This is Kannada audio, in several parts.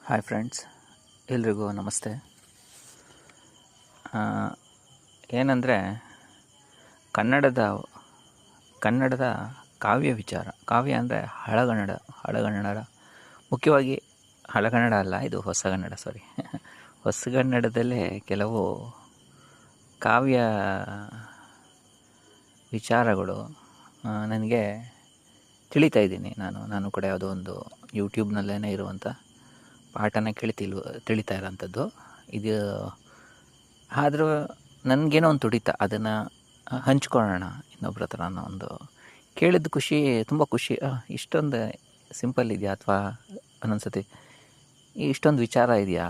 ಹಾಯ್ ಫ್ರೆಂಡ್ಸ್, ಎಲ್ರಿಗೂ ನಮಸ್ತೆ. ಏನಂದರೆ ಕನ್ನಡದ ಕಾವ್ಯ ವಿಚಾರ. ಕಾವ್ಯ ಅಂದರೆ ಹಳಗನ್ನಡ ಮುಖ್ಯವಾಗಿ ಹಳಗನ್ನಡ ಅಲ್ಲ, ಇದು ಹೊಸಗನ್ನಡ. ಹೊಸಗನ್ನಡದಲ್ಲೇ ಕೆಲವು ಕಾವ್ಯ ವಿಚಾರಗಳು ನನಗೆ ತಿಳಿತಾ ಇದ್ದೀನಿ. ನಾನು ಕೂಡ ಯಾವುದೋ ಒಂದು ಯೂಟ್ಯೂಬ್ನಲ್ಲೇ ಇರುವಂಥ ಪಾಠನ ತಿಳಿತಾ ಇರೋಂಥದ್ದು ಇದು. ಆದರೂ ನನಗೇನೋ ಒಂದು ತುಡಿತ, ಅದನ್ನು ಹಂಚ್ಕೊಳ್ಳೋಣ ಇನ್ನೊಬ್ರ ಹತ್ರ ಅನ್ನೋ ಒಂದು ಕೇಳಿದ ಖುಷಿ, ತುಂಬ ಖುಷಿ. ಇಷ್ಟೊಂದು ಸಿಂಪಲ್ ಇದೆಯಾ, ಅಥವಾ ಒಂದೊಂದ್ಸತಿ ಇಷ್ಟೊಂದು ವಿಚಾರ ಇದೆಯಾ,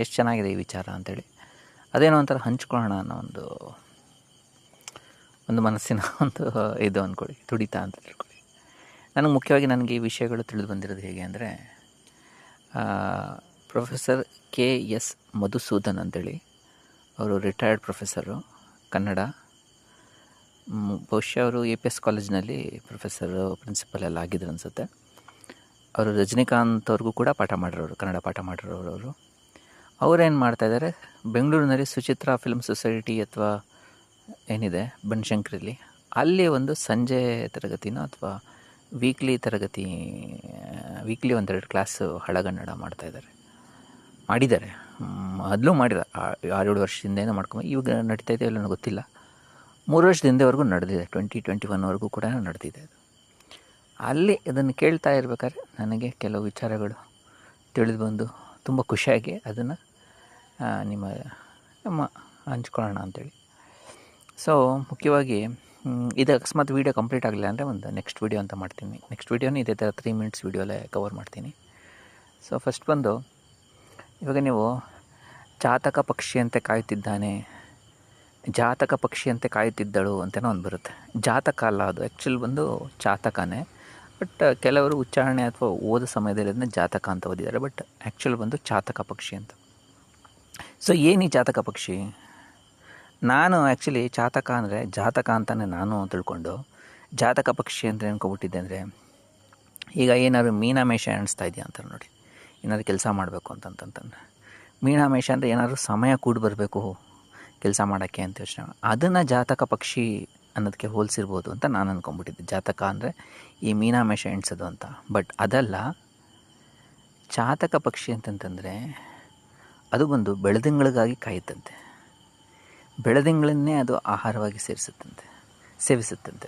ಎಷ್ಟು ಚೆನ್ನಾಗಿದೆ ಈ ವಿಚಾರ ಅಂಥೇಳಿ ಅದೇನೋ ಒಂಥರ ಹಂಚ್ಕೊಳ್ಳೋಣ ಅನ್ನೋ ಒಂದು ಮನಸ್ಸಿನ ಒಂದು ಇದು ಅಂದ್ಕೊಳ್ಳಿ, ತುಡಿತ ಅಂತ ತಿಳ್ಕೊಳ್ಳಿ. ಮುಖ್ಯವಾಗಿ ನನಗೆ ಈ ವಿಷಯಗಳು ತಿಳಿದು ಬಂದಿರೋದು ಹೇಗೆ ಅಂದರೆ, ಪ್ರೊಫೆಸರ್ KS ಮಧುಸೂದನ್ ಅಂತೇಳಿ, ಅವರು ರಿಟೈರ್ಡ್ ಪ್ರೊಫೆಸರು, ಕನ್ನಡ. ಬಹುಶಃ ಅವರು APS ಕಾಲೇಜ್ನಲ್ಲಿ ಪ್ರಿನ್ಸಿಪಲ್ ಎಲ್ಲ ಆಗಿದ್ರು ಅನಿಸುತ್ತೆ. ಅವರು ರಜನಿಕಾಂತ್ ಅವ್ರಿಗೂ ಕೂಡ ಕನ್ನಡ ಪಾಠ ಮಾಡಿರೋರು ಅವರು. ಅವರೇನು ಮಾಡ್ತಾಯಿದ್ದಾರೆ, ಬೆಂಗಳೂರಿನಲ್ಲಿ ಸುಚಿತ್ರಾ ಫಿಲ್ಮ್ ಸೊಸೈಟಿ ಅಥವಾ ಏನಿದೆ ಬನಶಂಕರಿಲಿ, ಅಲ್ಲಿ ಒಂದು ಸಂಜೆ ತರಗತಿನೋ ಅಥವಾ ವೀಕ್ಲಿ ಒಂದೆರಡು ಕ್ಲಾಸು ಹಳಗನ್ನಡ ಮಾಡಿದ್ದಾರೆ. ಮೊದಲು ಮಾಡಿದ್ದಾರೆ, 6-7 ವರ್ಷದಿಂದ ಮಾಡ್ಕೊಂಡು ಇವಾಗ ನಡೀತಾ ಇದೆ ಇಲ್ಲ ನನಗೆ ಗೊತ್ತಿಲ್ಲ. 3 ವರ್ಷದಿಂದವರೆಗೂ ನಡೆದಿದೆ, 2021ವರೆಗೂ ಕೂಡ ನಡೆದಿದೆ ಅದು. ಅಲ್ಲಿ ಇದನ್ನು ಕೇಳ್ತಾ ಇರ್ಬೇಕಾದ್ರೆ ನನಗೆ ಕೆಲವು ವಿಚಾರಗಳು ತಿಳಿದು ಬಂದು ತುಂಬ ಖುಷಿಯಾಗಿ ಅದನ್ನು ನಮ್ಮ ಹಂಚ್ಕೊಳ್ಳೋಣ ಅಂಥೇಳಿ. ಮುಖ್ಯವಾಗಿ ಇದು ಅಕಸ್ಮಾತ್ ವೀಡಿಯೋ ಕಂಪ್ಲೀಟ್ ಆಗಲಿಲ್ಲ ಅಂದರೆ ಒಂದು ನೆಕ್ಸ್ಟ್ ವೀಡಿಯೋ ಅಂತ ಮಾಡ್ತೀನಿ. ನೆಕ್ಸ್ಟ್ ವೀಡಿಯೋನೇ ಇದೇ ಥರ 3 ಮಿನಿಟ್ಸ್ ವೀಡಿಯೋಲ್ಲೇ ಕವರ್ ಮಾಡ್ತೀನಿ. ಫಸ್ಟ್ ಬಂದು, ಇವಾಗ ನೀವು ಜಾತಕ ಪಕ್ಷಿಯಂತೆ ಕಾಯುತ್ತಿದ್ದಳು ಅಂತಲೂ ಒಂದು ಬರುತ್ತೆ. ಜಾತಕ ಅಲ್ಲ ಅದು, ಆ್ಯಕ್ಚುಲಿ ಬಂದು ಚಾತಕನೇ. ಬಟ್ ಕೆಲವರು ಉಚ್ಚಾರಣೆ ಅಥವಾ ಓದೋ ಸಮಯದಲ್ಲಿ ಅದನ್ನ ಜಾತಕ ಅಂತ ಓದಿದ್ದಾರೆ. ಬಟ್ ಆ್ಯಕ್ಚುಲಿ ಬಂದು ಚಾತಕ ಪಕ್ಷಿ ಅಂತ. ಏನು ಈ ಜಾತಕ ಪಕ್ಷಿ? ನಾನು ಆ್ಯಕ್ಚುಲಿ ಚಾತಕ ಅಂದರೆ ಜಾತಕ ಅಂತಲೇ ನಾನು ತಿಳ್ಕೊಂಡು ಜಾತಕ ಪಕ್ಷಿ ಅಂತ ಅನ್ಕೊಬಿಟ್ಟಿದ್ದೆ. ಅಂದರೆ ಈಗ ಏನಾದ್ರು ಮೀನಮೇಷ ಎಣಿಸ್ತಾ ಇದೆಯಾ ಅಂತ ನೋಡಿ, ಏನಾದ್ರು ಕೆಲಸ ಮಾಡಬೇಕು ಅಂತಂತಂದ್ರೆ ಮೀನಮೇಷ ಅಂದರೆ ಏನಾದರೂ ಸಮಯ ಕೂಡಿ ಬರಬೇಕು ಕೆಲಸ ಮಾಡೋಕ್ಕೆ ಅಂತ ಯೋಚನೆ, ಅದನ್ನು ಜಾತಕ ಪಕ್ಷಿ ಅನ್ನೋದಕ್ಕೆ ಹೋಲಿಸಿರ್ಬೋದು ಅಂತ ನಾನು ಅಂದ್ಕೊಂಡ್ಬಿಟ್ಟಿದ್ದೆ. ಜಾತಕ ಅಂದರೆ ಈ ಮೀನಮೇಷ ಎಣಿಸೋದು ಅಂತ. ಬಟ್ ಅದಲ್ಲ. ಜಾತಕ ಪಕ್ಷಿ ಅಂತಂತಂದರೆ ಅದು ಬಂದು ಬೆಳದಿಂಗಳಿಗಾಗಿ ಕಾಯುತ್ತಂತೆ. ಬೆಳದಿಂಗಳನ್ನೇ ಅದು ಆಹಾರವಾಗಿ ಸೇವಿಸುತ್ತಂತೆ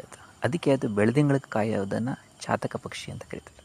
ಅದು. ಅದಕ್ಕೆ ಅದು ಬೆಳದಿಂಗಳಿಗೆ ಕಾಯೋದನ್ನು ಜಾತಕ ಪಕ್ಷಿ ಅಂತ ಕರೀತಾರೆ.